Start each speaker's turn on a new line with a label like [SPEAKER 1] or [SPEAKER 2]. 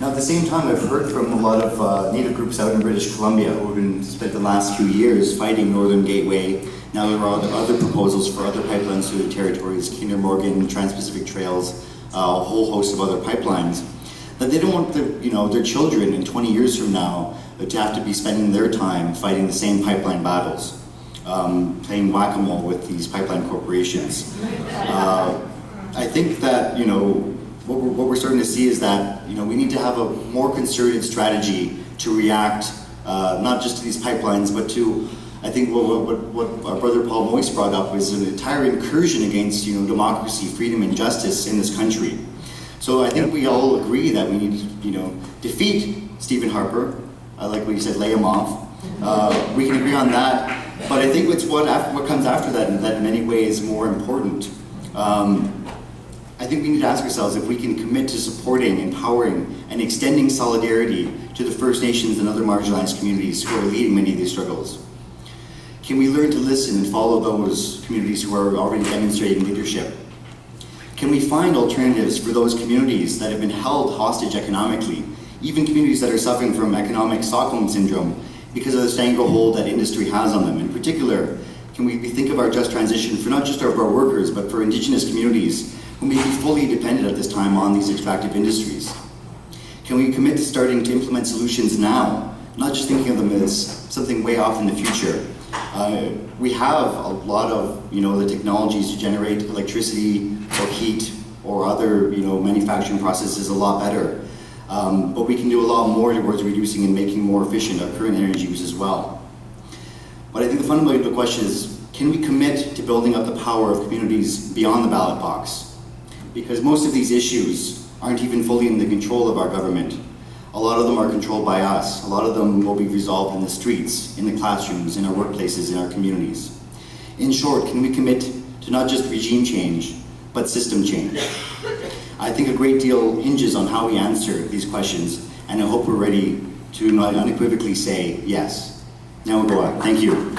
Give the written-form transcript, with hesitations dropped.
[SPEAKER 1] Now, at the same time, I've heard from a lot of Native groups out in British Columbia who have spent the last few years fighting Northern Gateway. Now there are other proposals for other pipelines through the territories, Kinder Morgan, Trans-Pacific Trails, a whole host of other pipelines. That they don't want their children in 20 years from now to have to be spending their time fighting the same pipeline battles, playing whack-a-mole with these pipeline corporations. I think that what we're starting to see is that we need to have a more concerted strategy to react not just to these pipelines, but to, I think what our brother Paul Moise brought up is an entire incursion against democracy, freedom, and justice in this country. So I think we all agree that we need to defeat Stephen Harper. I like what you said, lay him off. We can agree on that, but I think it's what comes after that in many ways more important. I think we need to ask ourselves if we can commit to supporting, empowering, and extending solidarity to the First Nations and other marginalized communities who are leading many of these struggles. Can we learn to listen and follow those communities who are already demonstrating leadership? Can we find alternatives for those communities that have been held hostage economically, even communities that are suffering from economic Stockholm syndrome because of the stranglehold that industry has on them? In particular, can we think of our just transition for not just our workers, but for Indigenous communities who may be fully dependent at this time on these extractive industries? Can we commit to starting to implement solutions now, not just thinking of them as something way off in the future? We have a lot of the technologies to generate electricity or heat or other manufacturing processes a lot better, but we can do a lot more towards reducing and making more efficient our current energy use as well. But I think the fundamental question is, can we commit to building up the power of communities beyond the ballot box? Because most of these issues aren't even fully in the control of our government. A lot of them are controlled by us. A lot of them will be resolved in the streets, in the classrooms, in our workplaces, in our communities. In short, can we commit to not just regime change, but system change? I think a great deal hinges on how we answer these questions, and I hope we're ready to not unequivocally say yes. Now we'll go on. Thank you.